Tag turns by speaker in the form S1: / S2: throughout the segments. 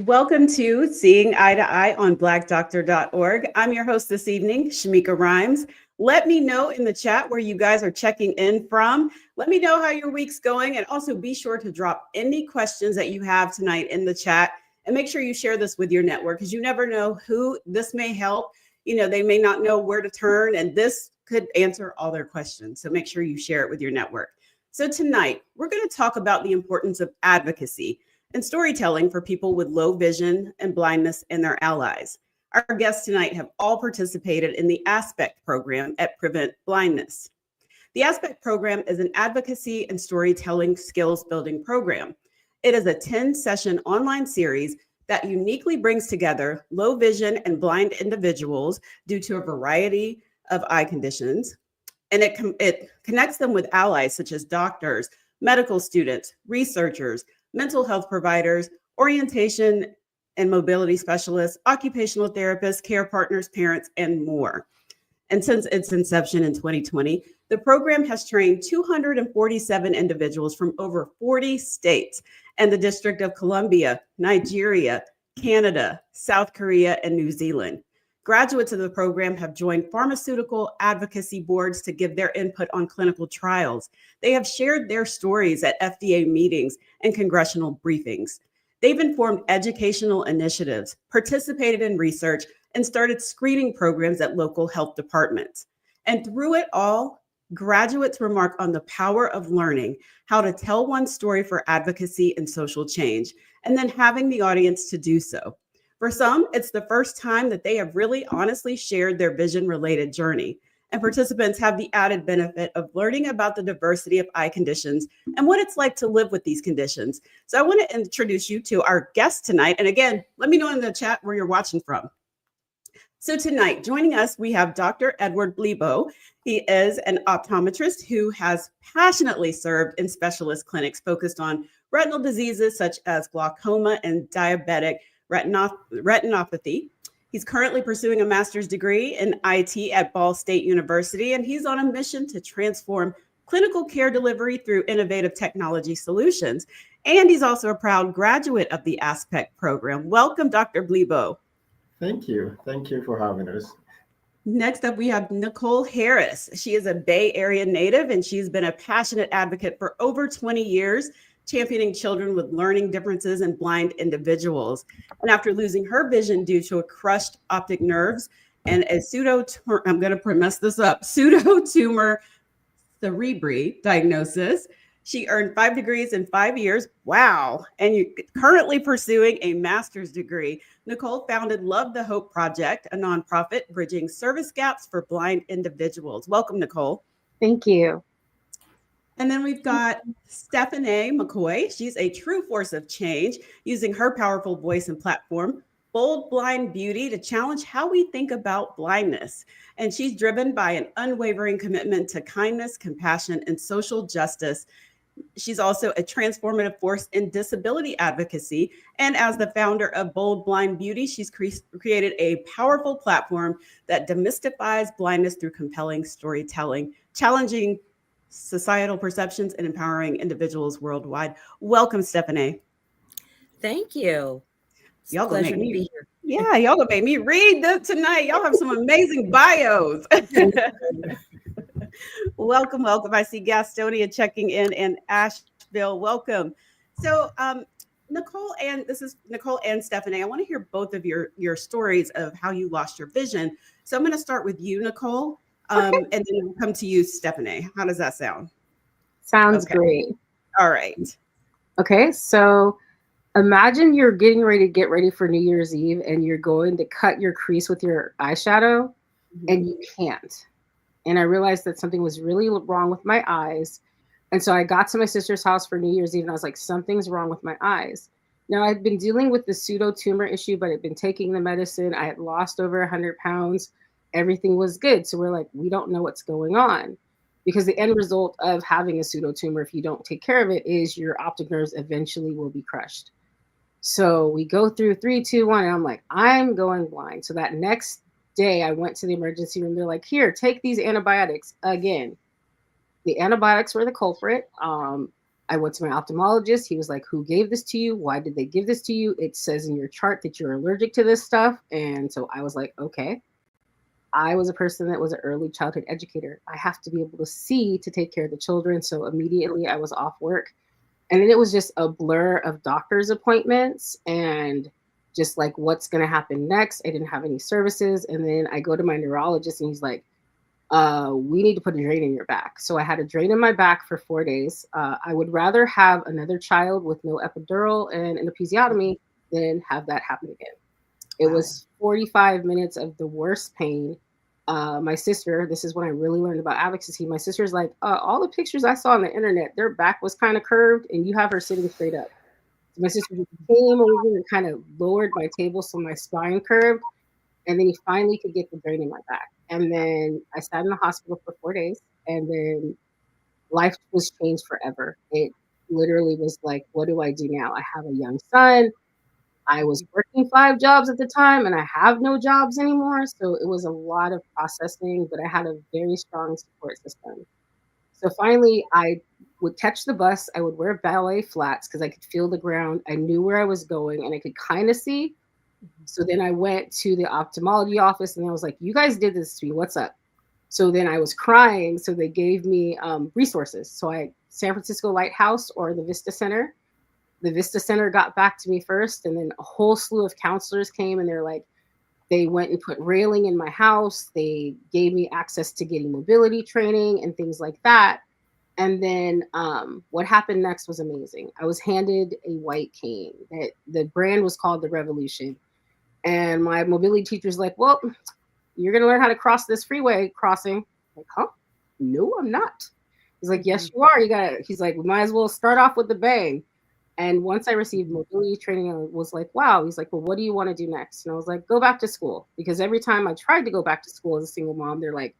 S1: Welcome to Seeing Eye to Eye on blackdoctor.org. I'm your host this evening, Shamika Rhymes. Let me know in the chat where you guys are checking in from. Let me know how your week's going, and also be sure to drop any questions that you have tonight in the chat, and make sure you share this with your network, because you never know who this may help. They may not know where to turn, and this could answer all their questions. So make sure you share it with your network. So tonight, we're going to talk about the importance of advocacy and storytelling for people with low vision and blindness and their allies. Our guests tonight have all participated in the Aspect program at Prevent Blindness. The Aspect program is an advocacy and storytelling skills building program. It is a 10-session online series that uniquely brings together low vision and blind individuals due to a variety of eye conditions. And it connects them with allies such as doctors, medical students, researchers, mental health providers, orientation and mobility specialists, occupational therapists, care partners, parents, and more. And since its inception in 2020, the program has trained 247 individuals from over 40 states and the District of Columbia, Nigeria, Canada, South Korea, and New Zealand. Graduates of the program have joined pharmaceutical advocacy boards to give their input on clinical trials. They have shared their stories at FDA meetings and congressional briefings. They've informed educational initiatives, participated in research, and started screening programs at local health departments. And through it all, graduates remark on the power of learning how to tell one's story for advocacy and social change, and then having the audience to do so. For some, it's the first time that they have really honestly shared their vision-related journey. And participants have the added benefit of learning about the diversity of eye conditions and what it's like to live with these conditions. So I want to introduce you to our guest tonight. And again, let me know in the chat where you're watching from. So tonight, joining us, we have Dr. Edward Blebo. He is an optometrist who has passionately served in specialist clinics focused on retinal diseases such as glaucoma and diabetic retinopathy. He's currently pursuing a master's degree in IT at Ball State University, and he's on a mission to transform clinical care delivery through innovative technology solutions. And he's also a proud graduate of the Aspect program. Welcome, Dr. Blebo.
S2: Thank you. Thank you for having us.
S1: Next up, we have Nicole Harris. She is a Bay Area native, and she's been a passionate advocate for over 20 years, championing children with learning differences and blind individuals. And after losing her vision due to a crushed optic nerves and a I'm going to mess this up, pseudotumor cerebri diagnosis, she earned 5 degrees in 5 years. Wow. And you're currently pursuing a master's degree. Nicole founded Love the Hope Project, a nonprofit bridging service gaps for blind individuals. Welcome, Nicole.
S3: Thank you.
S1: And then we've got Stephanie McCoy. She's a true force of change, using her powerful voice and platform, Bold Blind Beauty, to challenge how we think about blindness. And she's driven by an unwavering commitment to kindness, compassion, and social justice. She's also a transformative force in disability advocacy. And as the founder of Bold Blind Beauty, she's created a powerful platform that demystifies blindness through compelling storytelling, challenging societal perceptions and empowering individuals worldwide. Welcome, Stephanie.
S4: Thank you.
S1: Y'all gonna make me be here. Yeah, y'all gonna make me read them tonight. Y'all have some amazing bios. Welcome. I see Gastonia checking in and Asheville. Welcome. So Nicole and Stephanie, I want to hear both of your stories of how you lost your vision. So I'm going to start with you, Nicole.
S3: Okay.
S1: And then we'll come to you, Stephanie. How does that sound?
S3: Sounds great.
S1: All right.
S3: Okay, so imagine you're getting ready for New Year's Eve, and you're going to cut your crease with your eyeshadow, and you can't. And I realized that something was really wrong with my eyes. And so I got to my sister's house for New Year's Eve, and I was like, something's wrong with my eyes. Now, I'd been dealing with the pseudotumor issue, but I'd been taking the medicine. I had lost over 100 pounds. Everything was good. So we're like, we don't know what's going on, because the end result of having a pseudotumor, if you don't take care of it, is your optic nerves eventually will be crushed. So we go through 3, 2, 1, and I'm like, I'm going blind. So that next day I went to the emergency room. They're like, here, take these antibiotics again. The antibiotics were the culprit. I went to my ophthalmologist. He was like, who gave this to you? Why did they give this to you? It says in your chart that you're allergic to this stuff. And so I was like, okay. I was a person that was an early childhood educator. I have to be able to see to take care of the children. So immediately I was off work. And then it was just a blur of doctor's appointments and just like what's going to happen next. I didn't have any services. And then I go to my neurologist and he's like, we need to put a drain in your back. So I had a drain in my back for 4 days. I would rather have another child with no epidural and an episiotomy than have that happen again. It was 45 minutes of the worst pain. My sister, this is when I really learned about advocacy. My sister's like, all the pictures I saw on the internet, their back was kind of curved and you have her sitting straight up. So my sister just came over and kind of lowered my table so my spine curved. And then he finally could get the drain in my back. And then I sat in the hospital for 4 days. And then life was changed forever. It literally was like, what do I do now? I have a young son. I was working 5 jobs at the time and I have no jobs anymore. So it was a lot of processing, but I had a very strong support system. So finally, I would catch the bus. I would wear ballet flats because I could feel the ground. I knew where I was going and I could kind of see. So then I went to the ophthalmology office and I was like, you guys did this to me. What's up? So then I was crying. So they gave me resources. So San Francisco Lighthouse or the Vista Center. The Vista Center got back to me first. And then a whole slew of counselors came and they're like, they went and put railing in my house. They gave me access to getting mobility training and things like that. And then what happened next was amazing. I was handed a white cane. That the brand was called the Revolution. And my mobility teacher's like, well, you're going to learn how to cross this freeway crossing. I'm like, huh? No, I'm not. He's like, yes, you are. He's like, we might as well start off with the bang. And once I received mobility training, I was like, wow. He's like, well, what do you want to do next? And I was like, go back to school. Because every time I tried to go back to school as a single mom, they're like,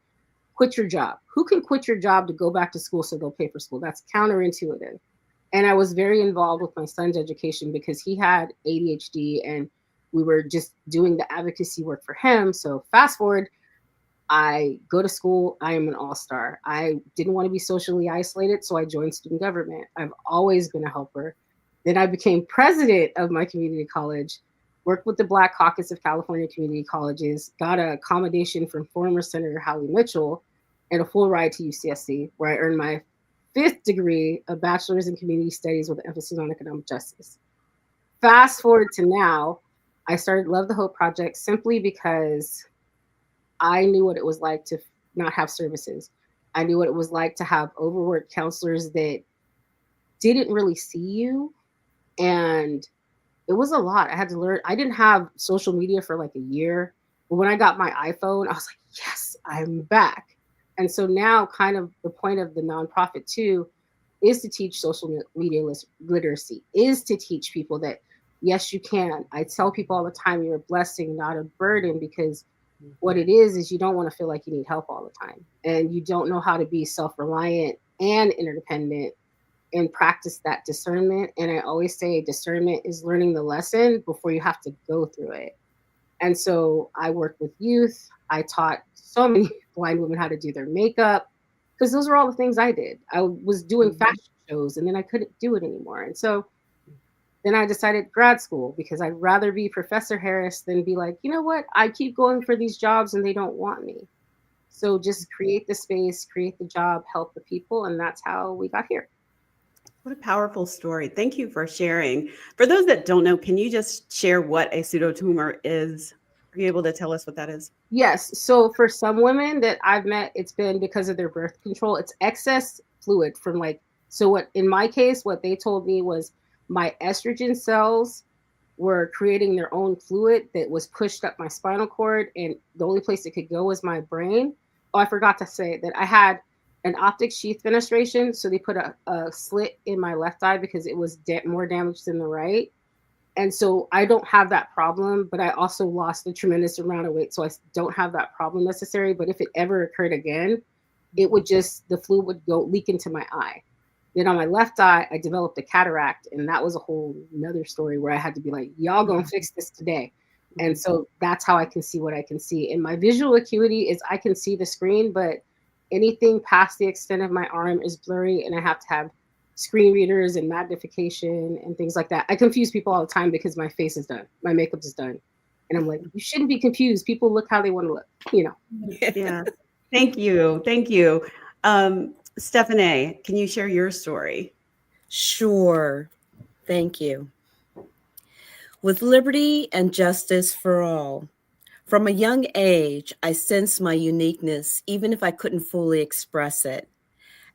S3: quit your job. Who can quit your job to go back to school so they'll pay for school? That's counterintuitive. And I was very involved with my son's education because he had ADHD and we were just doing the advocacy work for him. So fast forward, I go to school. I am an all-star. I didn't want to be socially isolated, so I joined student government. I've always been a helper. Then I became president of my community college, worked with the Black Caucus of California Community Colleges, got an accommodation from former Senator Howie Mitchell, and a full ride to UCSC, where I earned my 5th degree, a bachelor's in community studies with an emphasis on economic justice. Fast forward to now, I started Love the Hope Project simply because I knew what it was like to not have services. I knew what it was like to have overworked counselors that didn't really see you. And it was a lot. I had to learn. I didn't have social media for like a year. But when I got my iPhone, I was like, yes, I'm back. And so now kind of the point of the nonprofit too is to teach social media literacy, is to teach people that, yes, you can. I tell people all the time, you're a blessing, not a burden, because what it is you don't want to feel like you need help all the time. And you don't know how to be self-reliant and interdependent and practice that discernment. And I always say discernment is learning the lesson before you have to go through it. And so I worked with youth. I taught so many blind women how to do their makeup because those were all the things I did. I was doing fashion shows and then I couldn't do it anymore. And so then I decided grad school because I'd rather be Professor Harris than be like, you know what? I keep going for these jobs and they don't want me. So just create the space, create the job, help the people. And that's how we got here.
S1: What a powerful story. Thank you for sharing. For those that don't know, can you just share what a pseudotumor is? Are you able to tell us what that is?
S3: Yes. So for some women that I've met, it's been because of their birth control. It's excess fluid from so what, in my case, what they told me was my estrogen cells were creating their own fluid that was pushed up my spinal cord. And the only place it could go was my brain. Oh, I forgot to say that I had an optic sheath fenestration. So they put a slit in my left eye because it was more damaged than the right. And so I don't have that problem, but I also lost a tremendous amount of weight. So I don't have that problem necessarily. But if it ever occurred again, the fluid would go leak into my eye. Then on my left eye, I developed a cataract. And that was a whole nother story where I had to be like, y'all gonna fix this today. And so that's how I can see what I can see. And my visual acuity is I can see the screen, but anything past the extent of my arm is blurry. And I have to have screen readers and magnification and things like that. I confuse people all the time because my face is done, my makeup is done, and I'm like, you shouldn't be confused. People look how they want to look, you know.
S1: Yeah. Thank you. Thank you. Stephanie, can you share your story?
S4: Sure. Thank you. With liberty and justice for all. From a young age, I sensed my uniqueness, even if I couldn't fully express it.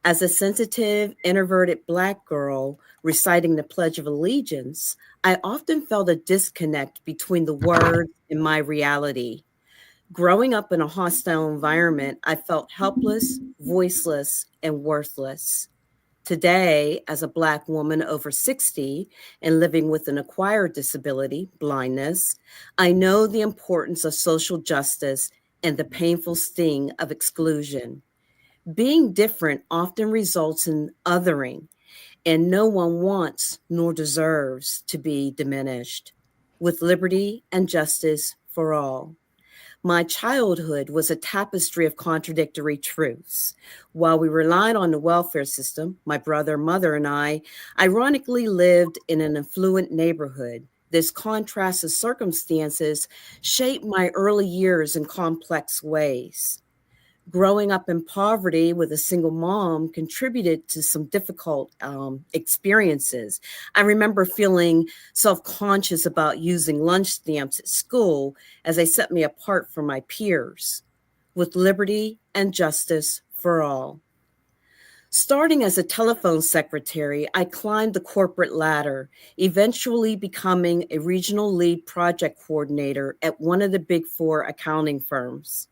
S4: As a sensitive, introverted Black girl reciting the Pledge of Allegiance, I often felt a disconnect between the words and my reality. Growing up in a hostile environment, I felt helpless, voiceless, and worthless. Today, as a Black woman over 60 and living with an acquired disability, blindness, I know the importance of social justice and the painful sting of exclusion. Being different often results in othering, and no one wants nor deserves to be diminished. With liberty and justice for all. My childhood was a tapestry of contradictory truths. While we relied on the welfare system, my brother, mother, and I ironically lived in an affluent neighborhood. This contrast of circumstances shaped my early years in complex ways. Growing up in poverty with a single mom contributed to some difficult experiences. I remember feeling self conscious about using lunch stamps at school as they set me apart from my peers. With liberty and justice for all. Starting as a telephone secretary, I climbed the corporate ladder, eventually becoming a regional lead project coordinator at one of the big four accounting firms.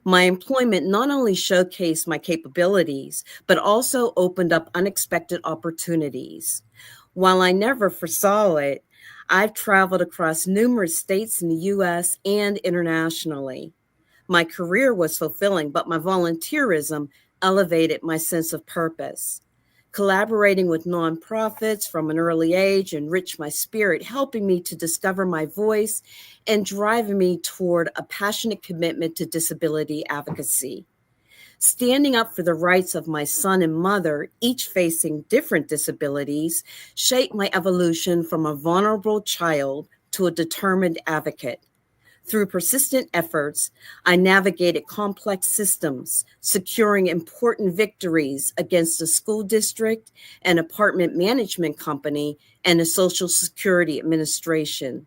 S4: My employment not only showcased my capabilities, but also opened up unexpected opportunities. While I never foresaw it, I've traveled across numerous states in the US and internationally. My career was fulfilling, but my volunteerism elevated my sense of purpose. Collaborating with nonprofits from an early age enriched my spirit, helping me to discover my voice and driving me toward a passionate commitment to disability advocacy. Standing up for the rights of my son and mother, each facing different disabilities, shaped my evolution from a vulnerable child to a determined advocate. Through persistent efforts, I navigated complex systems, securing important victories against a school district, an apartment management company, and the Social Security Administration.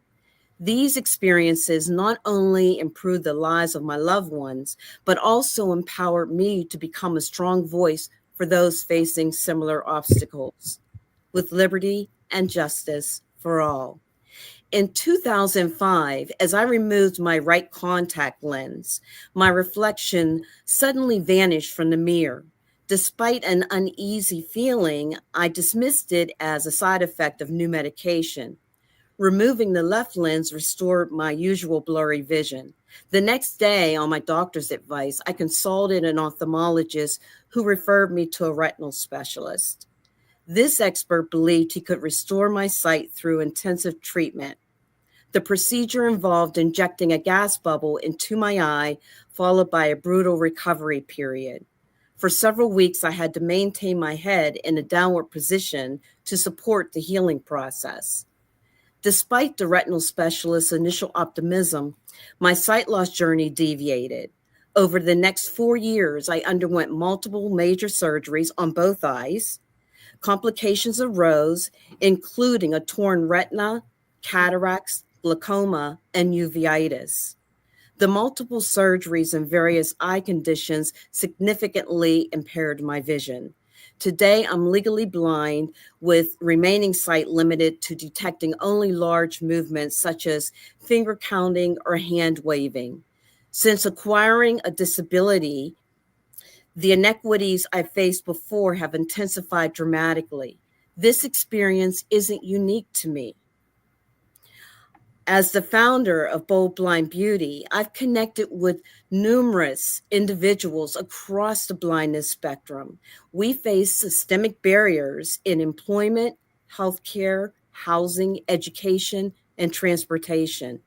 S4: These experiences not only improved the lives of my loved ones, but also empowered me to become a strong voice for those facing similar obstacles. With liberty and justice for all. In 2005, as I removed my right contact lens, my reflection suddenly vanished from the mirror. Despite an uneasy feeling, I dismissed it as a side effect of new medication. Removing the left lens restored my usual blurry vision. The next day, on my doctor's advice, I consulted an ophthalmologist who referred me to a retinal specialist. This expert believed he could restore my sight through intensive treatment. The procedure involved injecting a gas bubble into my eye, followed by a brutal recovery period. For several weeks, I had to maintain my head in a downward position to support the healing process. Despite the retinal specialist's initial optimism, my sight loss journey deviated. Over the next 4 years, I underwent multiple major surgeries on both eyes. Complications arose, including a torn retina, cataracts, glaucoma, and uveitis. The multiple surgeries and various eye conditions significantly impaired my vision. Today, I'm legally blind with remaining sight limited to detecting only large movements such as finger counting or hand waving. Since acquiring a disability, the inequities I faced before have intensified dramatically. This experience isn't unique to me. As the founder of Bold Blind Beauty, I've connected with numerous individuals across the blindness spectrum. We face systemic barriers in employment, healthcare, housing, education, and transportation.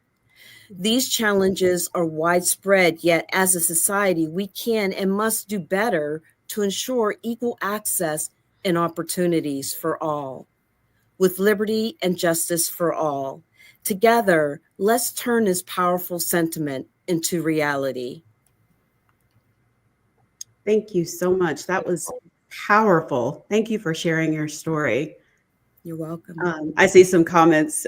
S4: These challenges are widespread, yet as a society, we can and must do better to ensure equal access and opportunities for all. With liberty and justice for all. Together, let's turn this powerful sentiment into reality.
S1: Thank you so much. That was powerful. Thank you for sharing your story.
S4: You're welcome.
S1: I see some comments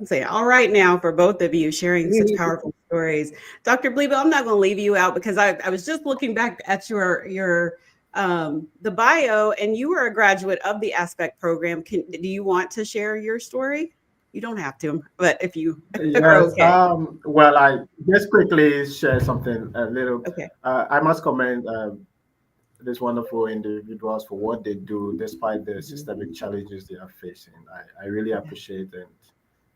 S1: saying, all right now for both of you sharing such powerful stories. Dr. Blibo, I'm not going to leave you out because I was just looking back at your the bio, and you were a graduate of the Aspect program. Do you want to share your story? You don't have to, but if you are
S2: Yes.
S1: okay.
S2: Well, I just quickly share something a little.
S1: Okay.
S2: I must commend these wonderful individuals for what they do despite the systemic challenges they are facing. I really appreciate, and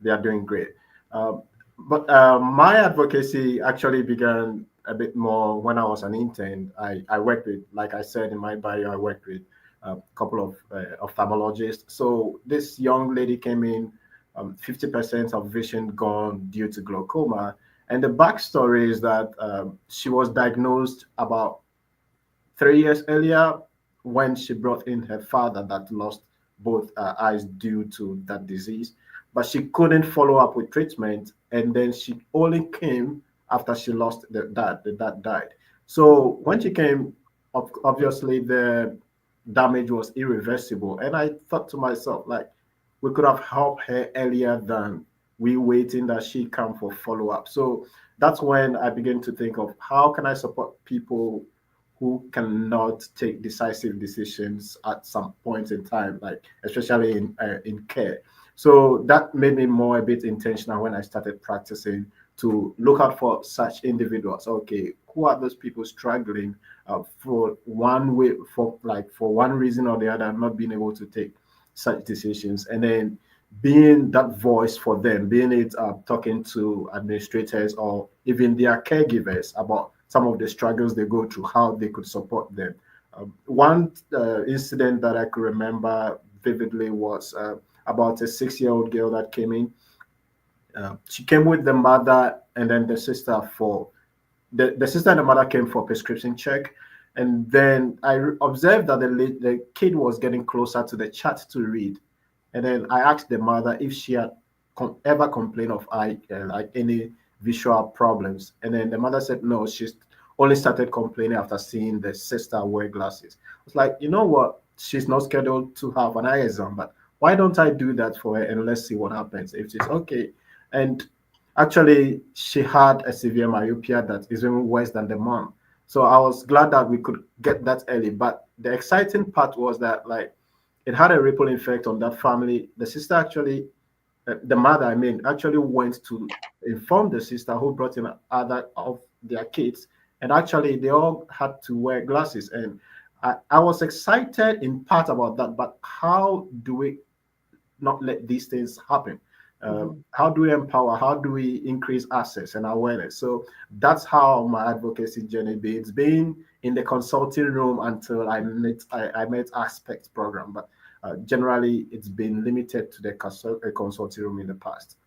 S2: they are doing great. But my advocacy actually began a bit more when I was an intern. I worked with, like I said in my bio, I worked with a couple of ophthalmologists. So this young lady came in, 50% of vision gone due to glaucoma. And the backstory is that she was diagnosed about 3 years earlier when she brought in her father that lost both eyes due to that disease. But she couldn't follow up with treatment. And then she only came after she lost the dad died. So when she came, obviously the damage was irreversible. And I thought to myself, like, we could have helped her earlier than we waiting that she come for follow up. So that's when I began to think of how can I support people who cannot take decisive decisions at some point in time, like especially in care. So that made me more a bit intentional when I started practicing to look out for such individuals. Okay, who are those people struggling for one way, for one reason or the other, not being able to take such decisions, and then being that voice for them, being it talking to administrators or even their caregivers about some of the struggles they go through, how they could support them. One incident that I could remember vividly was about a 6-year-old girl that came in. She came with the mother and then the sister for the sister and the mother came for prescription check. And then I observed that the kid was getting closer to the chart to read. And then I asked the mother if she had ever complained of eye, like any visual problems. And then the mother said no, she's only started complaining after seeing the sister wear glasses. I was like, you know what? She's not scheduled to have an eye exam, but why don't I do that for her and let's see what happens if she's okay? And actually, she had a severe myopia that is even worse than the mom. So I was glad that we could get that early. But the exciting part was that, like, it had a ripple effect on that family. The sister actually, the mother, I mean, actually went to inform the sister who brought in other of their kids, and actually they all had to wear glasses. And I was excited in part about that. But how do we not let these things happen? How do we empower? How do we increase access and awareness? So that's how my advocacy journey be. It's been in the consulting room until I met Aspect program, but generally it's been limited to the consulting room in the past.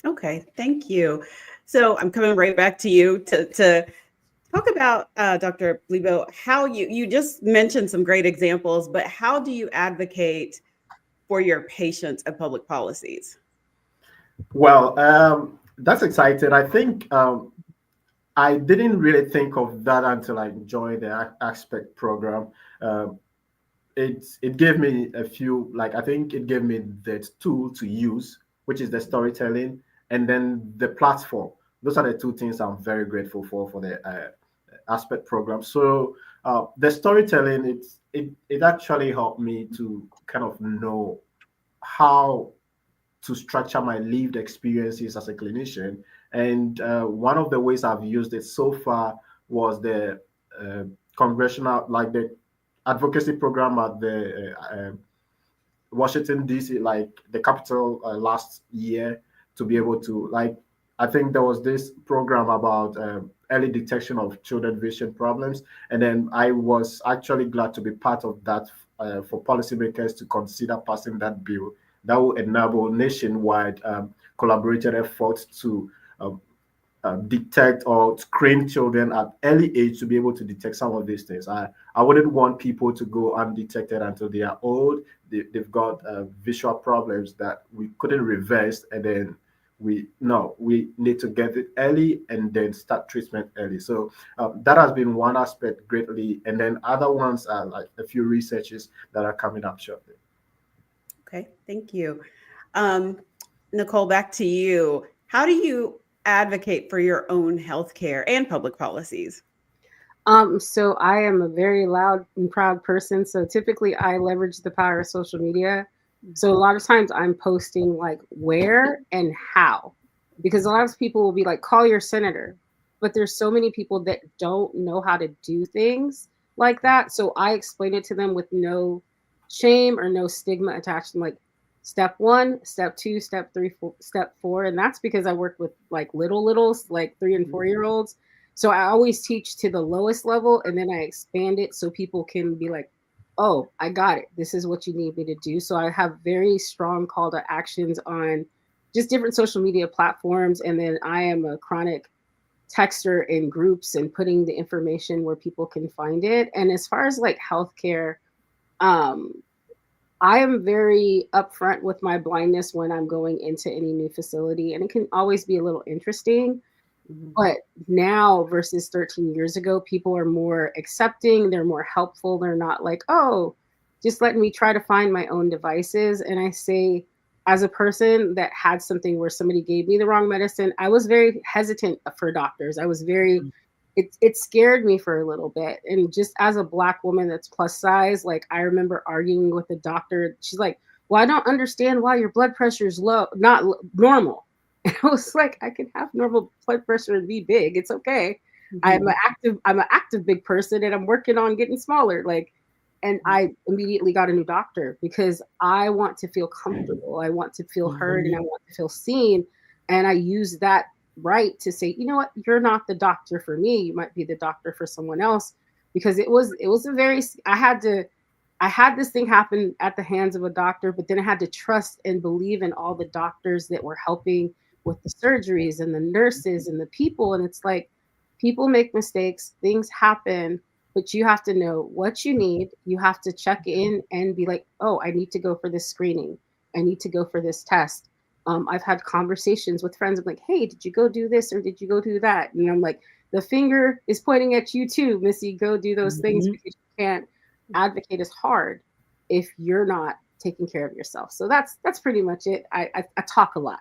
S1: Okay, thank you. So I'm coming right back to you to talk about Dr. Blibo, how you just mentioned some great examples, but how do you advocate for your patients and public policies?
S2: Well, that's exciting. I think I didn't really think of that until I joined the Aspect program. Um, it gave me a few, like I think it gave me that tool to use, which is the storytelling, and then the platform. Those are the two things I'm very grateful for the Aspect program. So the storytelling, it actually helped me to kind of know how to structure my lived experiences as a clinician. And one of the ways I've used it so far was the uh, congressional, like the advocacy program at the Washington D.C., like the capital last year, to be able to, like, I think there was this program about early detection of children vision problems, and then I was actually glad to be part of that for policymakers to consider passing that bill that will enable nationwide collaborated efforts to um, detect or train children at early age to be able to detect some of these things. I wouldn't want people to go undetected until they are old. They've got visual problems that we couldn't reverse, and then we need to get it early and then start treatment early. So that has been one aspect greatly, and then other ones are like a few researches that are coming up shortly.
S1: Okay, thank you. Nicole, back to you. How do you advocate for your own healthcare and public policies?
S3: So I am a very loud and proud person. So typically I leverage the power of social media. So a lot of times I'm posting like where and how, because a lot of people will be like, call your senator. But there's so many people that don't know how to do things like that. So I explain it to them with no shame or no stigma attached. I'm like, step one, step two, step three, step four. And that's because I work with like littles, like 3 and 4 year olds. So I always teach to the lowest level and then I expand it so people can be like, oh, I got it. This is what you need me to do. So I have very strong call to actions on just different social media platforms. And then I am a chronic texter in groups and putting the information where people can find it. And as far as like healthcare, um, I am very upfront with my blindness when I'm going into any new facility, and it can always be a little interesting. But now versus 13 years ago, people are more accepting, they're more helpful. They're not like, oh, just let me try to find my own devices. And I say, as a person that had something where somebody gave me the wrong medicine, I was very hesitant for doctors. I was very, it scared me for a little bit. And just as a Black woman that's plus size, like I remember arguing with the doctor. She's like, well, I don't understand why your blood pressure is low, not normal. And I was like, I can have normal blood pressure and be big. It's okay. I'm an active big person and I'm working on getting smaller. Like, and I immediately got a new doctor because I want to feel comfortable. I want to feel heard and I want to feel seen. And I use that right to say, you know what, you're not the doctor for me. You might be the doctor for someone else. Because it was a very, I had this thing happen at the hands of a doctor, but then I had to trust and believe in all the doctors that were helping with the surgeries and the nurses and the people. And it's like, people make mistakes, things happen, but you have to know what you need. You have to check in and be like, oh, I need to go for this screening. I need to go for this test. I've had conversations with friends. I'm like, hey, did you go do this or did you go do that? And I'm like, the finger is pointing at you too, Missy. Go do those things because you can't advocate as hard if you're not taking care of yourself. So that's pretty much it. I talk a lot,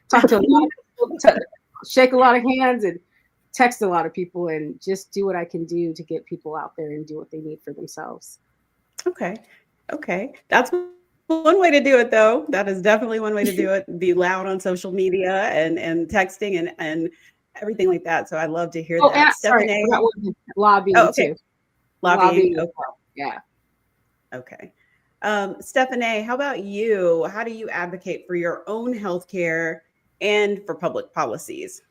S3: talk to a lot of people, shake a lot of hands and text a lot of people and just do what I can do to get people out there and do what they need for themselves.
S1: Okay. That's one way to do it, though. That is definitely one way to do it. Be loud on social media and texting and everything like that. So I love to hear that.
S3: And,
S1: Stephanie,
S3: lobbying too.
S1: Lobbying. Okay.
S3: Well. Yeah.
S1: Okay. Stephanie, how about you? How do you advocate for your own healthcare and for public policies?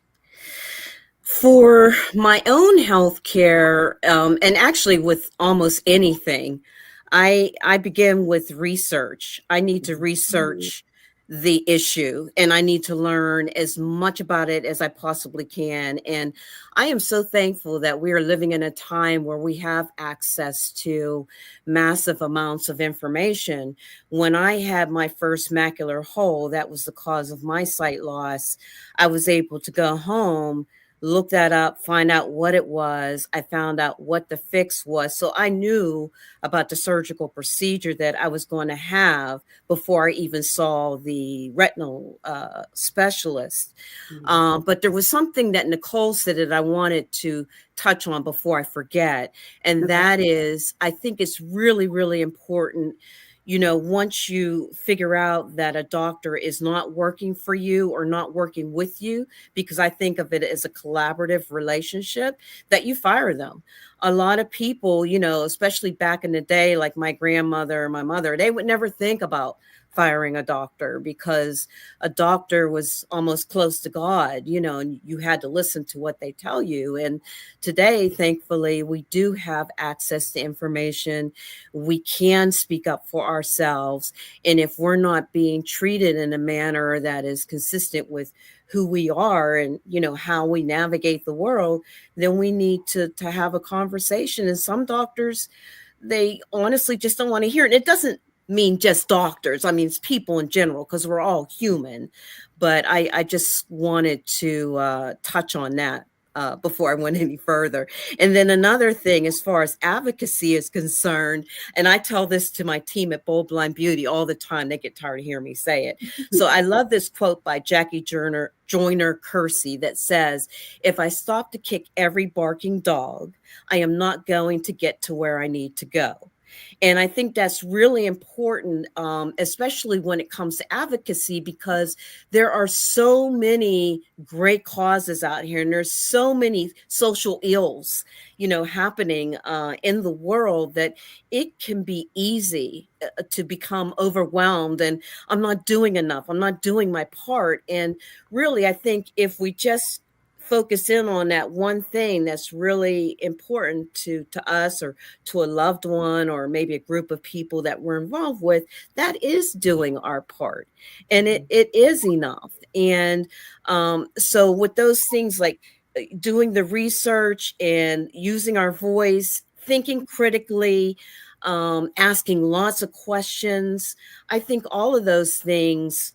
S4: For my own health care, and actually with almost anything, I begin with research. I need to research the issue and I need to learn as much about it as I possibly can. And I am so thankful that we are living in a time where we have access to massive amounts of information. When I had my first macular hole, that was the cause of my sight loss. I was able to go home, look that up, find out what it was. I found out what the fix was. So I knew about the surgical procedure that I was going to have before I even saw the retinal specialist. But there was something that Nicole said that I wanted to touch on before I forget. And that is, I think it's really, really important. You know, once you figure out that a doctor is not working for you or not working with you, because I think of it as a collaborative relationship, that you fire them. A lot of people, you know, especially back in the day, like my grandmother or my mother, they would never think about firing a doctor because a doctor was almost close to God, you know, and you had to listen to what they tell you. And today, thankfully, we do have access to information. We can speak up for ourselves. And if we're not being treated in a manner that is consistent with who we are and, how we navigate the world, then we need to have a conversation. And some doctors, they honestly just don't want to hear it. It doesn't mean just doctors. I mean, it's people in general, because we're all human. But I just wanted to touch on that before I went any further. And then another thing, as far as advocacy is concerned, and I tell this to my team at Bold Blind Beauty all the time. They get tired of hearing me say it. So I love this quote by Jackie Joyner Kersey that says, "If I stop to kick every barking dog, I am not going to get to where I need to go." And I think that's really important, especially when it comes to advocacy, because there are so many great causes out here, and there's so many social ills, happening in the world, that it can be easy to become overwhelmed. And I'm not doing enough. I'm not doing my part. And really, I think if we just focus in on that one thing that's really important to us, or to a loved one, or maybe a group of people that we're involved with, that is doing our part, and it is enough. And so with those things, like doing the research and using our voice, thinking critically, asking lots of questions, I think all of those things,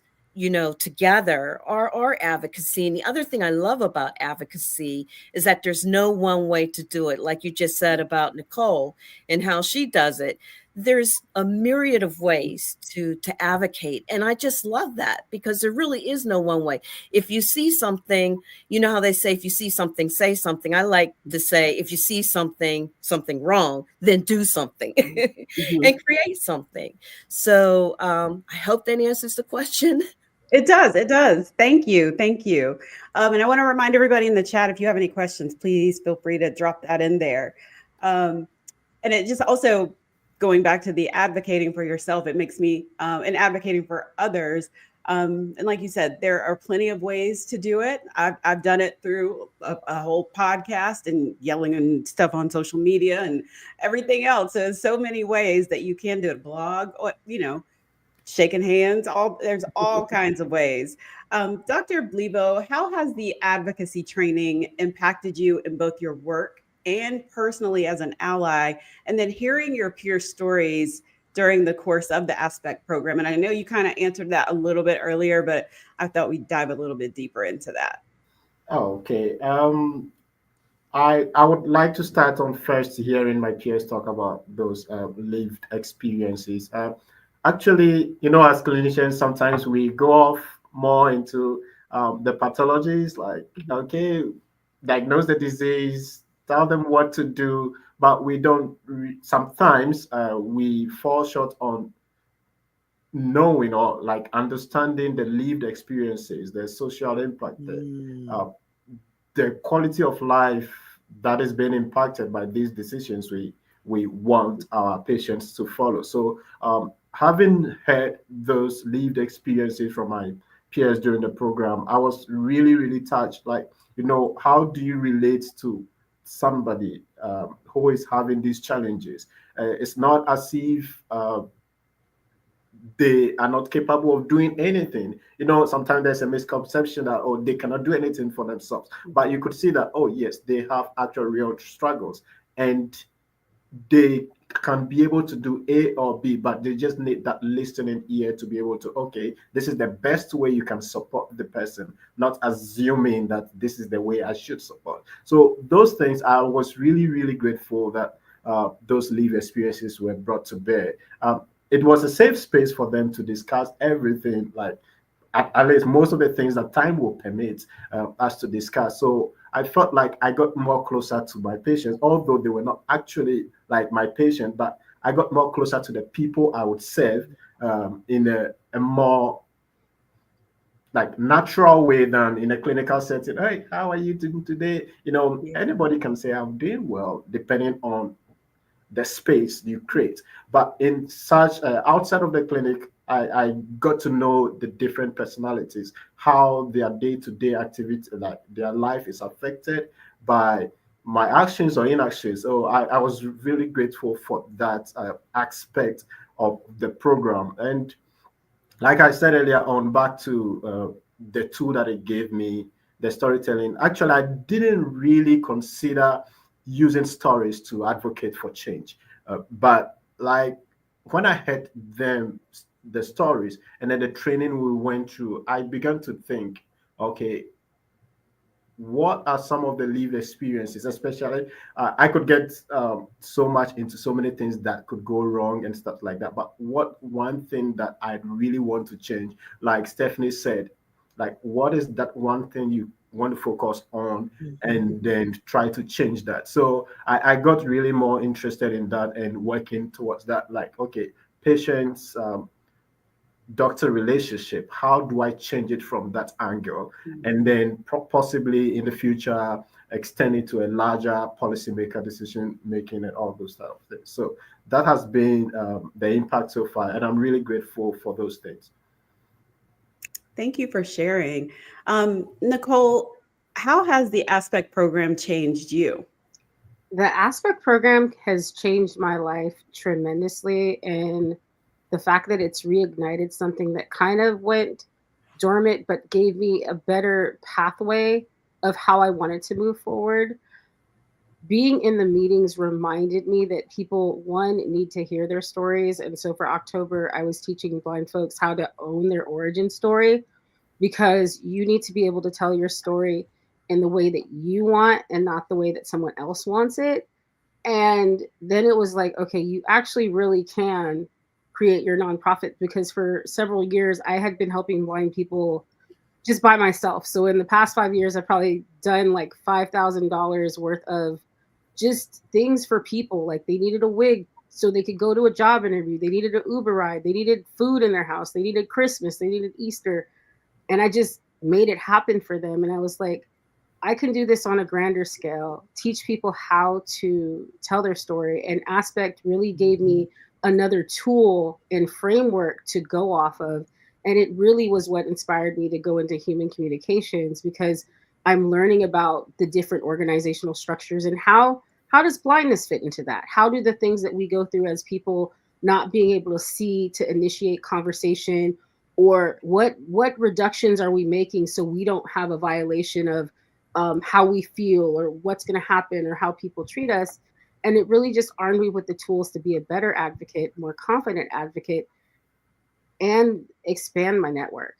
S4: together are advocacy. And the other thing I love about advocacy is that there's no one way to do it. Like you just said about Nicole and how she does it. There's a myriad of ways to advocate. And I just love that, because there really is no one way. If you see something, you know how they say, if you see something, say something. I like to say, if you see something wrong, then do something and create something. So I hope that answers the question.
S1: It does. It does. Thank you. Thank you. And I want to remind everybody in the chat, if you have any questions, please feel free to drop that in there. And it just also, going back to the advocating for yourself, it makes me, and advocating for others. And like you said, there are plenty of ways to do it. I've done it through a whole podcast and yelling and stuff on social media and everything else. So there's so many ways that you can do it. Blog, or, shaking hands, there's all kinds of ways. Dr. Blibo, how has the advocacy training impacted you in both your work and personally as an ally? And then hearing your peer stories during the course of the Aspect program. And I know you kind of answered that a little bit earlier, but I thought we'd dive a little bit deeper into that.
S2: Oh, okay. I would like to start on first hearing my peers talk about those lived experiences. Actually, as clinicians, sometimes we go off more into the pathologies, like, okay, diagnose the disease, tell them what to do, but we don't, sometimes we fall short on knowing or like understanding the lived experiences, the social impact, the quality of life that is being impacted by these decisions we want our patients to follow. So having heard those lived experiences from my peers during the program, I was really, really touched. Like, how do you relate to somebody who is having these challenges? It's not as if they are not capable of doing anything. Sometimes there's a misconception that, oh, they cannot do anything for themselves. But you could see that, oh, yes, they have actual real struggles, and they can be able to do A or B, but they just need that listening ear to be able to, okay, this is the best way you can support the person, not assuming that this is the way I should support. So those things, I was really, really grateful that those lived experiences were brought to bear. It was a safe space for them to discuss everything, like at least most of the things that time will permit us to discuss. So I felt like I got more closer to my patients, although they were not actually like my patient, but I got more closer to the people I would serve in a more like natural way than in a clinical setting. Hey, how are you doing today? Anybody can say I'm doing well, depending on the space you create. But in such outside of the clinic, I got to know the different personalities, how their day-to-day activity, like their life is affected by my actions or inactions. So I was really grateful for that aspect of the program. And like I said earlier on, back to the tool that it gave me, the storytelling. Actually, I didn't really consider using stories to advocate for change. But like when I heard the stories, and then the training we went through, I began to think, okay, what are some of the lived experiences, especially I could get so much into so many things that could go wrong and stuff like that, but what one thing that I really want to change, like Stephanie said, like what is that one thing you want to focus on, and then try to change that. So I got really more interested in that and working towards that, like, okay, patients, doctor relationship, how do I change it from that angle, and then possibly in the future extend it to a larger policymaker decision making and all those type of things. So that has been the impact so far, and I'm really grateful for those things.
S1: Thank you for sharing. Nicole, how has the Aspect program changed you?
S3: The Aspect program has changed my life tremendously, and the fact that it's reignited something that kind of went dormant but gave me a better pathway of how I wanted to move forward. Being in the meetings reminded me that people, one, need to hear their stories. And so for October, I was teaching blind folks how to own their origin story, because you need to be able to tell your story in the way that you want and not the way that someone else wants it. And then it was like, okay, you actually really can create your nonprofit, because for several years I had been helping blind people just by myself. So in the past 5 years, I've probably done like $5,000 worth of just things for people. Like they needed a wig so they could go to a job interview. They needed an Uber ride. They needed food in their house. They needed Christmas. They needed Easter. And I just made it happen for them. And I was like, I can do this on a grander scale, teach people how to tell their story. And Aspect really gave me another tool and framework to go off of. And it really was what inspired me to go into human communications, because I'm learning about the different organizational structures and how does blindness fit into that? How do the things that we go through as people not being able to see to initiate conversation, or what reductions are we making so we don't have a violation of how we feel or what's going to happen or how people treat us. And it really just armed me with the tools to be a better advocate, more confident advocate, and expand my network.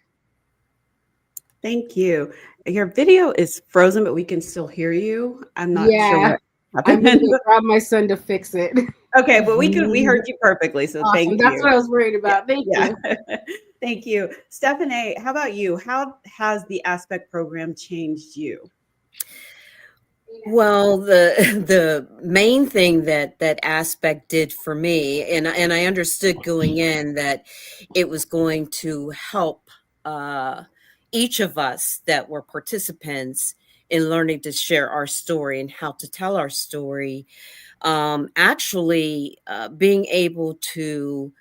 S1: Thank you. Your video is frozen, but we can still hear you. I'm not sure
S3: Yeah,
S1: what
S3: I'm going
S1: happened.
S3: to grab my son to fix it.
S1: Okay, but we heard you perfectly, so
S3: Awesome.
S1: thank
S3: That's
S1: you.
S3: what I was worried about. Thank
S1: Yeah.
S3: you.
S1: Thank you. Stephanie, how about you? How has the Aspect program changed you?
S4: Well, the main thing that Aspect did for me, and I understood going in that it was going to help each of us that were participants in learning to share our story and how to tell our story. Actually, being able to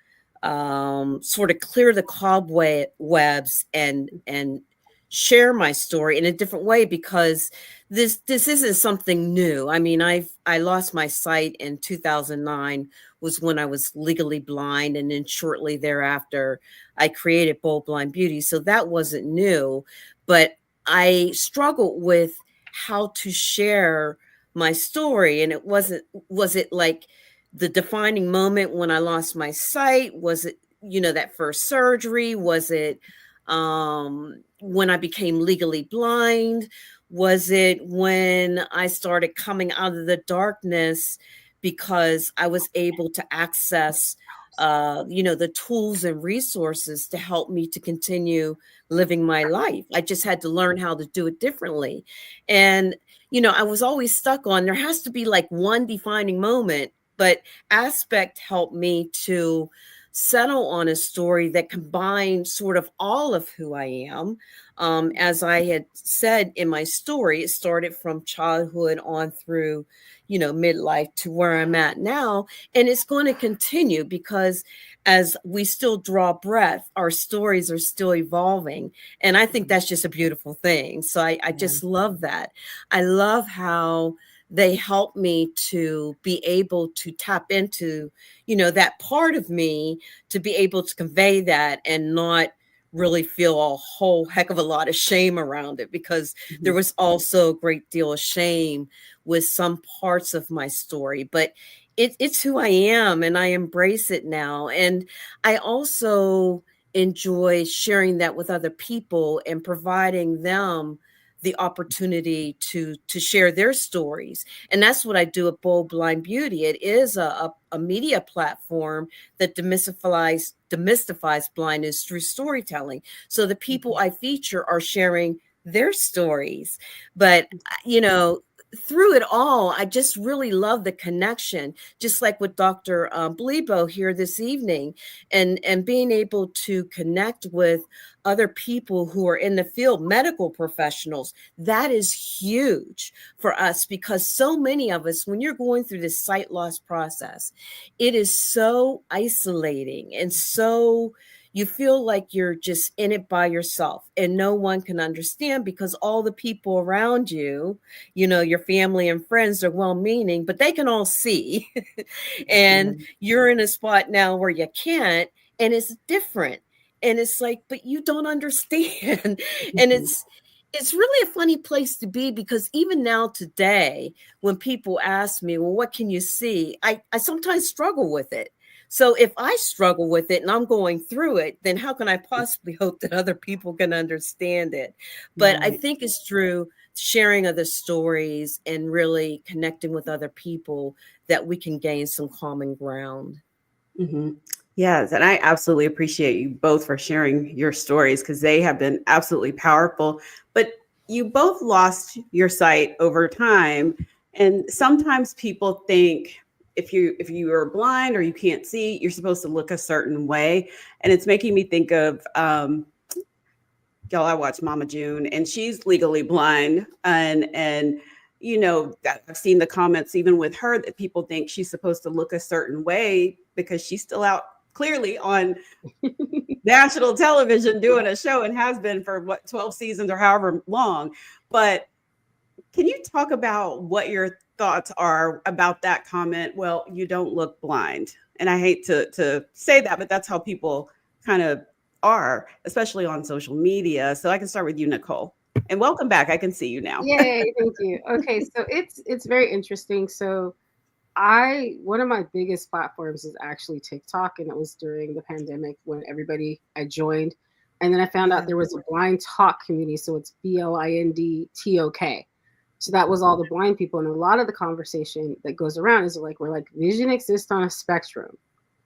S4: sort of clear the cobwebs and share my story in a different way, because this isn't something new. I mean, I lost my sight in 2009 was when I was legally blind, and then shortly thereafter I created Bold Blind Beauty. So that wasn't new, but I struggled with how to share my story, and was it like the defining moment when I lost my sight? Was it, that first surgery? Was it when I became legally blind? Was it when I started coming out of the darkness because I was able to access, the tools and resources to help me to continue living my life? I just had to learn how to do it differently. And, I was always stuck on there has to be like one defining moment, but Aspect helped me to settle on a story that combined sort of all of who I am. As I had said in my story, it started from childhood on through, midlife to where I'm at now. And it's going to continue, because as we still draw breath, our stories are still evolving. And I think that's just a beautiful thing. So I just love that. I love how they help me to be able to tap into, that part of me, to be able to convey that and not really feel a whole heck of a lot of shame around it, because there was also a great deal of shame with some parts of my story. But it's who I am, and I embrace it now. And I also enjoy sharing that with other people and providing them the opportunity to share their stories. And that's what I do at Bold Blind Beauty. It is a media platform that demystifies blindness through storytelling. So the people I feature are sharing their stories. But through it all, I just really love the connection, just like with Dr. Blibo here this evening, and being able to connect with other people who are in the field, medical professionals. That is huge for us, because so many of us, when you're going through this sight loss process, it is so isolating, and so you feel like you're just in it by yourself, and no one can understand, because all the people around you, your family and friends, are well-meaning, but they can all see. And you're in a spot now where you can't, and it's different. And it's like, but you don't understand. And it's really a funny place to be, because even now today, when people ask me, well, what can you see? I sometimes struggle with it. So if I struggle with it and I'm going through it, then how can I possibly hope that other people can understand it? But I think it's through sharing other stories and really connecting with other people that we can gain some common ground.
S1: Yes, and I absolutely appreciate you both for sharing your stories, because they have been absolutely powerful. But you both lost your sight over time, and sometimes people think if you are blind or you can't see, you're supposed to look a certain way, and it's making me think of y'all. I watch Mama June, and she's legally blind, and I've seen the comments even with her that people think she's supposed to look a certain way because she's still out clearly on national television doing a show, and has been for 12 seasons or however long. But can you talk about what your thoughts are about that comment? Well, you don't look blind. And I hate to say that, but that's how people kind of are, especially on social media. So I can start with you, Nicole. And welcome back. I can see you now.
S3: Yay, thank you. Okay, so it's very interesting. So one of my biggest platforms is actually TikTok, and it was during the pandemic when I joined, and then I found out there was a blind talk community. So it's BLINDTOK. So that was all the blind people, and a lot of the conversation that goes around is like, we're like, vision exists on a spectrum,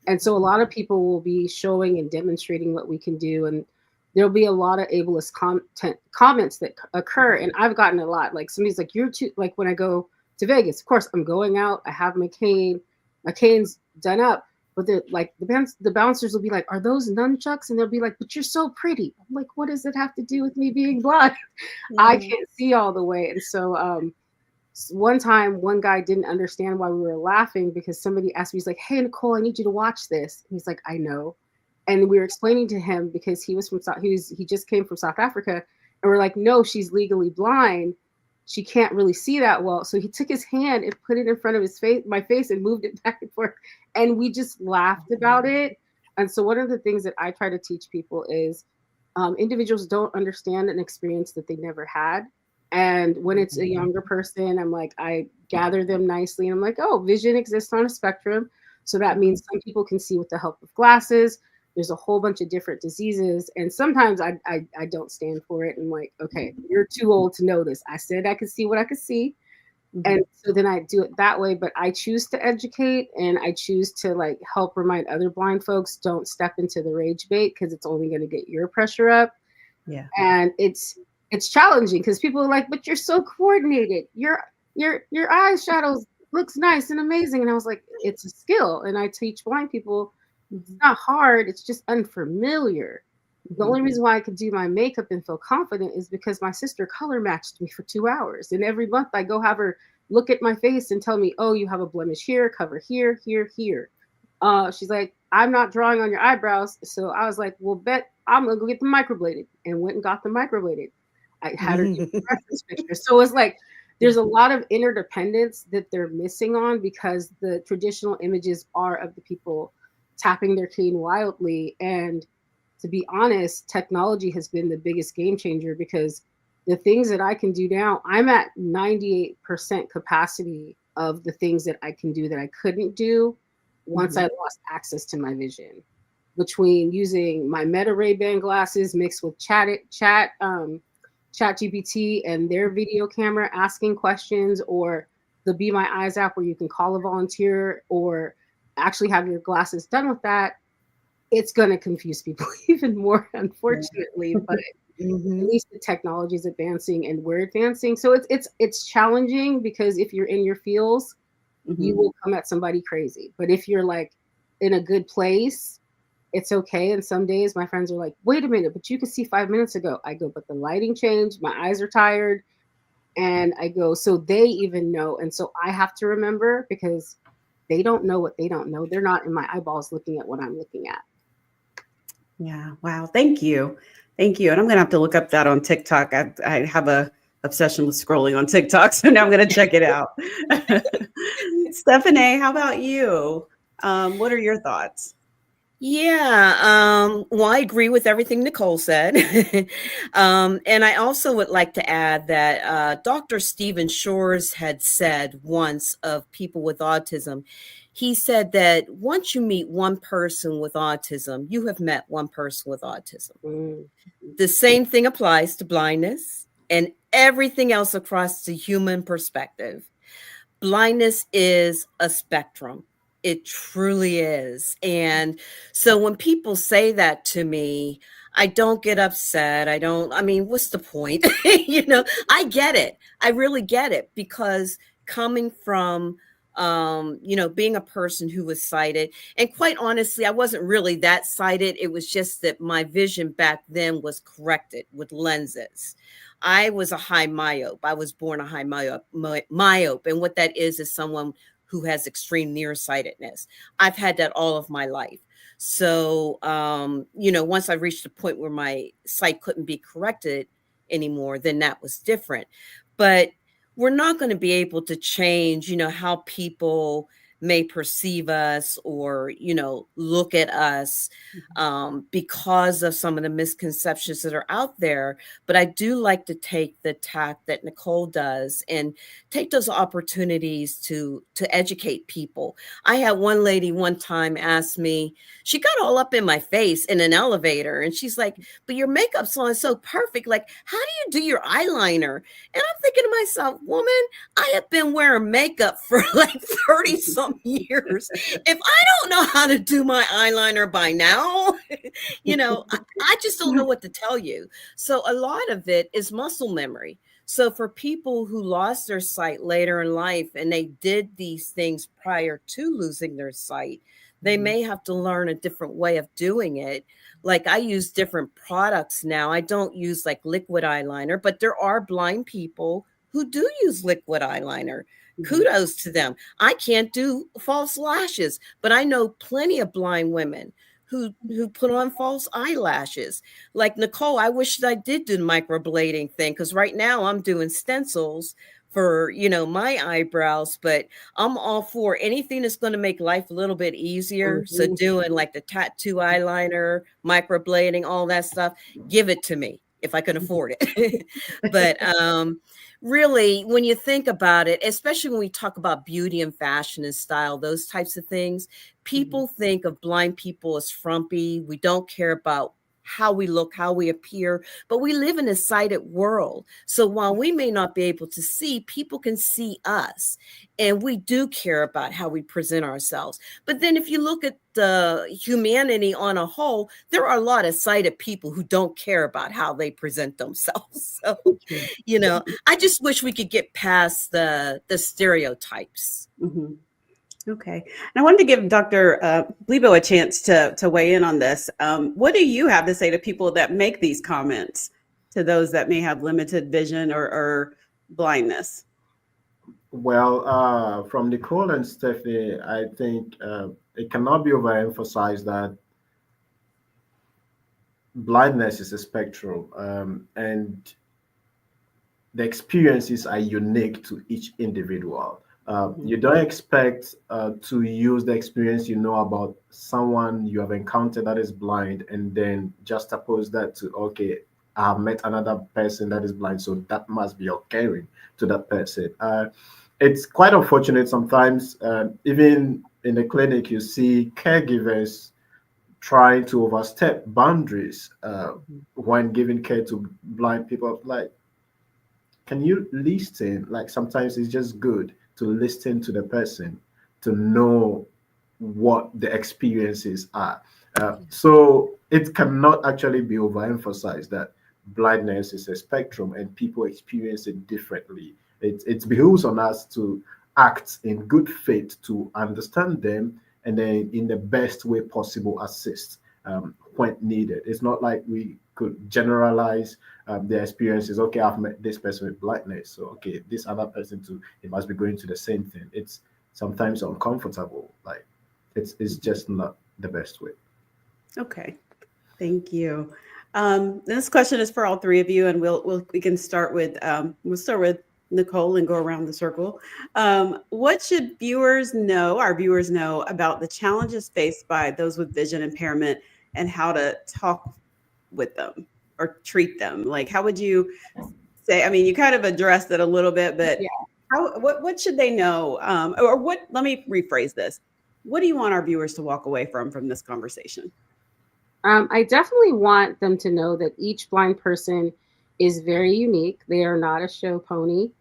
S3: and so a lot of people will be showing and demonstrating what we can do, and there'll be a lot of ableist comments that occur, and I've gotten a lot. Like somebody's like, you're too, like when I go to Vegas, of course I'm going out, I have my cane's done up, but they're like, the bouncers will be like, are those nunchucks? And they'll be like, but you're so pretty. I'm like, what does it have to do with me being blind? I can't see all the way. And so one time, one guy didn't understand why we were laughing, because somebody asked me, he's like, hey, Nicole, I need you to watch this. And he's like, I know. And we were explaining to him, because he just came from South Africa, and we're like, no, she's legally blind. She can't really see that well. So he took his hand and put it in front of my face, and moved it back and forth. And we just laughed about it. And so one of the things that I try to teach people is individuals don't understand an experience that they never had. And when it's a younger person, I'm like, I gather them nicely, and I'm like, oh, vision exists on a spectrum. So that means some people can see with the help of glasses. There's a whole bunch of different diseases. And sometimes I don't stand for it. And like, okay, you're too old to know this. I said I could see what I could see. And so then I do it that way. But I choose to educate, and I choose to like help remind other blind folks, don't step into the rage bait, because it's only going to get your pressure up. Yeah. And it's challenging, because people are like, but you're so coordinated. Your eye shadows looks nice and amazing. And I was like, it's a skill. And I teach blind people, it's not hard, it's just unfamiliar. The only reason why I could do my makeup and feel confident is because my sister color matched me for 2 hours. And every month I go have her look at my face and tell me, oh, you have a blemish here, cover here, here, here. She's like, I'm not drawing on your eyebrows. So I was like, well, bet I'm going to go get them microbladed, and went and got them microbladed. I had her do a reference picture. So it's like, there's a lot of interdependence that they're missing on, because the traditional images are of the people tapping their cane wildly. And to be honest, technology has been the biggest game changer, because the things that I can do now, I'm at 98% capacity of the things that I can do that I couldn't do once I lost access to my vision. Between using my Meta Ray-Ban glasses mixed with chat GPT and their video camera asking questions, or the Be My Eyes app where you can call a volunteer or actually have your glasses done with that, it's going to confuse people even more, unfortunately. But at least the technology is advancing and we're advancing. So it's challenging, because if you're in your feels, you will come at somebody crazy. But if you're like in a good place, it's okay. And some days my friends are like, wait a minute, but you could see 5 minutes ago. I go, but the lighting changed. My eyes are tired. And I go, so they even know. And so I have to remember, because they don't know what they don't know. They're not in my eyeballs looking at what I'm looking at.
S1: Yeah. Wow. Thank you. Thank you. And I'm going to have to look up that on TikTok. I have a obsession with scrolling on TikTok, so now I'm going to check it out. Stephanie, how about you? What are your thoughts?
S4: Yeah, well, I agree with everything Nicole said. And I also would like to add that Dr. Stephen Shores had said once of people with autism, he said that once you meet one person with autism, you have met one person with autism. The same thing applies to blindness and everything else across the human perspective. Blindness is a spectrum. It truly is. And so when people say that to me, I don't get upset. I mean, what's the point? I get it. I really get it, because coming from, being a person who was sighted, and quite honestly, I wasn't really that sighted. It was just that my vision back then was corrected with lenses. I was a high myope. I was born a high myope. And what that is someone who has extreme nearsightedness. I've had that all of my life. So, once I reached a point where my sight couldn't be corrected anymore, then that was different. But we're not going to be able to change, how people may perceive us or, look at us because of some of the misconceptions that are out there. But I do like to take the tack that Nicole does and take those opportunities to educate people. I had one lady one time ask me, she got all up in my face in an elevator, and she's like, but your makeup's on so perfect. Like, how do you do your eyeliner? And I'm thinking to myself, woman, I have been wearing makeup for like 30 some years. If I don't know how to do my eyeliner by now, I just don't know what to tell you. So a lot of it is muscle memory. So for people who lost their sight later in life and they did these things prior to losing their sight, they may have to learn a different way of doing it. Like, I use different products now. I don't use like liquid eyeliner, but there are blind people who do use liquid eyeliner. Kudos to them. I can't do false lashes, but I know plenty of blind women who put on false eyelashes. Like Nicole, I wish that I did do the microblading thing, because right now I'm doing stencils for, my eyebrows, but I'm all for anything that's going to make life a little bit easier. So doing like the tattoo eyeliner, microblading, all that stuff, give it to me if I can afford it. But really, when you think about it, especially when we talk about beauty and fashion and style, those types of things, people think of blind people as frumpy. We don't care about how we look, how we appear, but we live in a sighted world. So while we may not be able to see, people can see us, and we do care about how we present ourselves. But then if you look at the humanity on a whole, there are a lot of sighted people who don't care about how they present themselves. So, I just wish we could get past the stereotypes.
S1: Okay. And I wanted to give Dr. Blibo a chance to weigh in on this. What do you have to say to people that make these comments, to those that may have limited vision or blindness?
S2: Well, from Nicole and Stephanie, I think it cannot be overemphasized that blindness is a spectrum, and the experiences are unique to each individual. You don't expect to use the experience you know about someone you have encountered that is blind and then juxtapose that to, okay, I have met another person that is blind, so that must be occurring to that person. It's quite unfortunate sometimes, even in the clinic, you see caregivers trying to overstep boundaries when giving care to blind people. Like, can you listen? Like sometimes it's just good to listen to the person to know what the experiences are. So it cannot actually be overemphasized that blindness is a spectrum and people experience it differently. It behooves on us to act in good faith to understand them and then in the best way possible assist when needed. It's not like we could generalize their experiences. Okay, I've met this person with blindness, so okay, this other person too, it must be going to the same thing. It's sometimes uncomfortable. Like it's just not the best way.
S1: Okay, thank you. This question is for all three of you, and we can start with we'll start with Nicole and go around the circle. What should our viewers know about the challenges faced by those with vision impairment and how to talk with them or treat them? Like, how would you say? I mean, you kind of addressed it a little bit, but
S3: Yeah.
S1: what should they know? Or what? Let me rephrase this. What do you want our viewers to walk away from this conversation?
S3: I definitely want them to know that each blind person is very unique. They are not a show pony.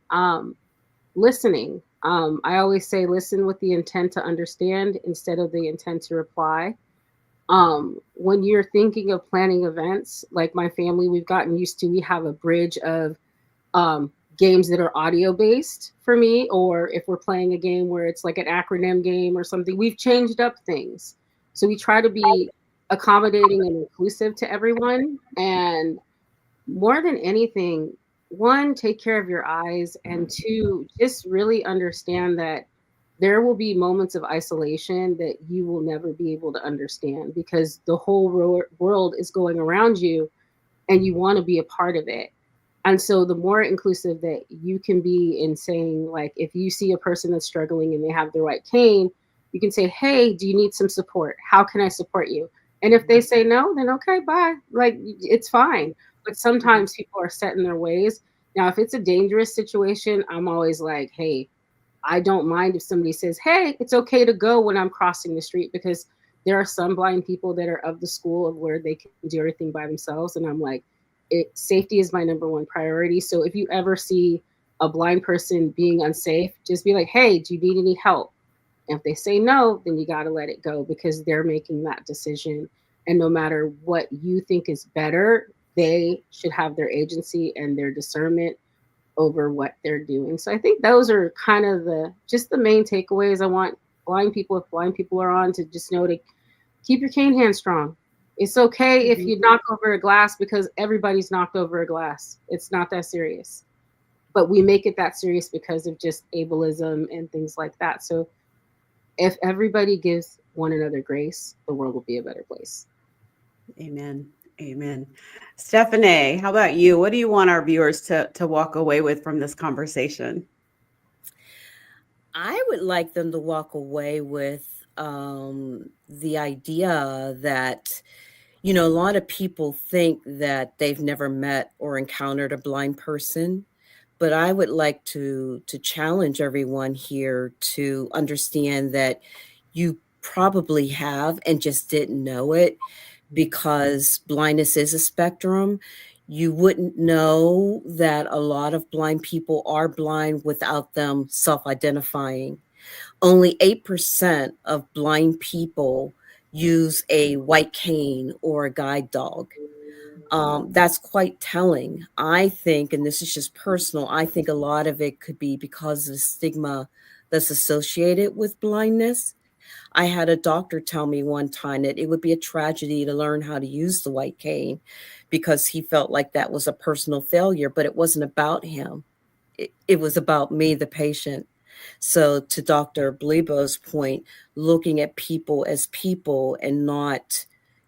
S3: Listening. I always say listen with the intent to understand instead of the intent to reply. When you're thinking of planning events, like my family, we've gotten used to, we have a bridge of games that are audio based for me, or if we're playing a game where it's like an acronym game or something, we've changed up things. So we try to be accommodating and inclusive to everyone. And more than anything, one, take care of your eyes, and two, just really understand that there will be moments of isolation that you will never be able to understand because the whole world is going around you and you want to be a part of it. And so the more inclusive that you can be in saying, like, if you see a person that's struggling and they have the right cane, you can say, hey, do you need some support? How can I support you? And if they say no, then okay, bye. Like, it's fine. But sometimes people are set in their ways. Now, if it's a dangerous situation, I'm always like, hey, I don't mind if somebody says, hey, it's okay to go when I'm crossing the street, because there are some blind people that are of the school of where they can do everything by themselves. And I'm like, safety is my number one priority. So if you ever see a blind person being unsafe, just be like, hey, do you need any help? And if they say no, then you got to let it go because they're making that decision. And no matter what you think is better, they should have their agency and their discernment over what they're doing. So I think those are kind of the main takeaways. I want blind people, if blind people are on, to just know to keep your cane hand strong. It's okay if you knock over a glass because everybody's knocked over a glass. It's not that serious. But we make it that serious because of just ableism and things like that. So if everybody gives one another grace, the world will be a better place.
S1: Amen. Amen. Stephanie, how about you? What do you want our viewers to walk away with from this conversation?
S4: I would like them to walk away with the idea that, a lot of people think that they've never met or encountered a blind person, but I would like to challenge everyone here to understand that you probably have and just didn't know it, because blindness is a spectrum. You wouldn't know that a lot of blind people are blind without them self-identifying. Only 8% of blind people use a white cane or a guide dog. That's quite telling. I think, and this is just personal, I think a lot of it could be because of the stigma that's associated with blindness. I had a doctor tell me one time that it would be a tragedy to learn how to use the white cane because he felt like that was a personal failure, but it wasn't about him. It was about me, the patient. So to Dr. Blibo's point, looking at people as people and not,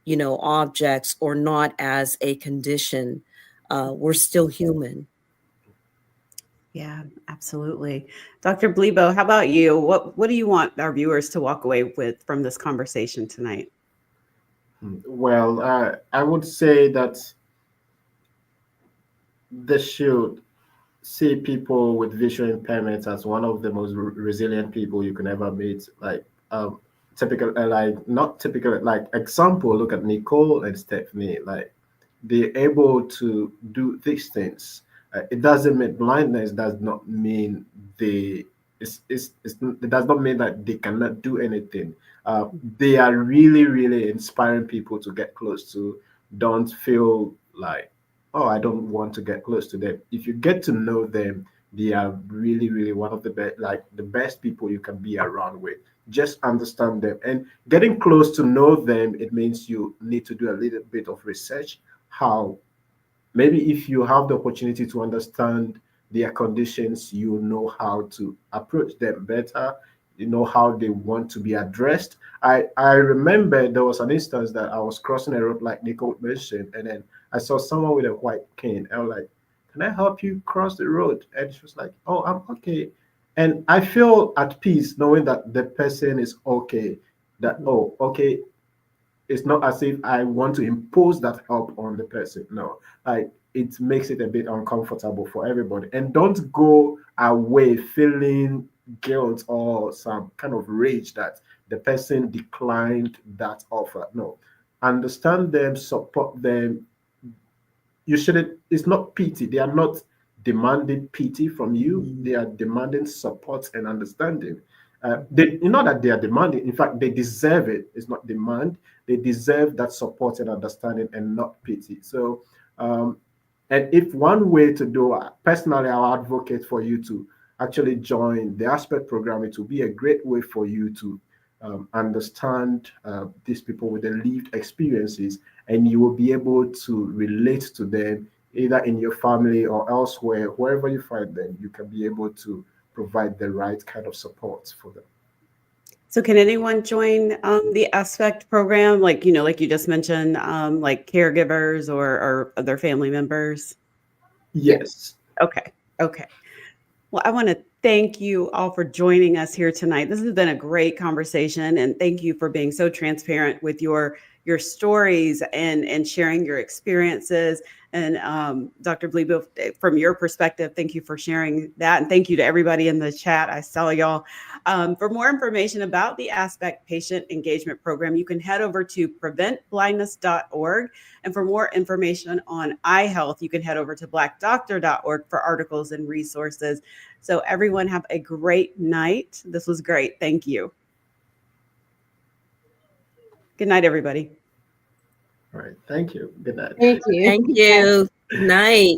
S4: objects, or not as a condition, we're still human.
S1: Yeah, absolutely. Dr. Blebo, how about you? What do you want our viewers to walk away with from this conversation tonight?
S2: Well, I would say that they should see people with visual impairments as one of the most resilient people you can ever meet. Like typical, like not typical. Like example, look at Nicole and Stephanie. Like they're able to do these things. It doesn't mean blindness does not mean they. It does not mean that they cannot do anything. They are really, really inspiring people to get close to. Don't feel like, oh, I don't want to get close to them. If you get to know them, they are really, really one of the best, like the best people you can be around with. Just understand them and getting close to know them. It means you need to do a little bit of research. How maybe if you have the opportunity to understand their conditions, you know how to approach them better. You know how they want to be addressed. I remember there was an instance that I was crossing a road like Nicole mentioned, and then I saw someone with a white cane. I was like, "Can I help you cross the road?" And she was like, "Oh, I'm okay." And I feel at peace knowing that the person is okay. That, oh, okay, it's not as if I want to impose that help on the person. No, like it makes it a bit uncomfortable for everybody. And don't go away feeling guilt or some kind of rage that the person declined that offer. No, understand them, support them. You shouldn't, it's not pity. They are not demanding pity from you. They are demanding support and understanding. They, not that they are demanding, in fact, they deserve it. It's not demand. They deserve that support and understanding and not pity. So, and if one way to do, personally, I'll advocate for you to actually join the Aspect program. It will be a great way for you to understand these people with their lived experiences, and you will be able to relate to them either in your family or elsewhere. Wherever you find them, you can be able to provide the right kind of support for them.
S1: So can anyone join the Aspect program? Like, like you just mentioned, like caregivers or other family members?
S2: Yes.
S1: Okay. Okay. Well, I want to thank you all for joining us here tonight. This has been a great conversation, and thank you for being so transparent with your stories and sharing your experiences. And Dr. Blebo, from your perspective, thank you for sharing that, and thank you to everybody in the chat. I saw y'all. For more information about the Aspect Patient Engagement Program, you can head over to preventblindness.org. And for more information on eye health, you can head over to blackdoctor.org for articles and resources. So everyone have a great night. This was great. Thank you. Good night, everybody.
S2: All right. Thank you. Good night.
S3: Thank you.
S4: Thank you. Good night.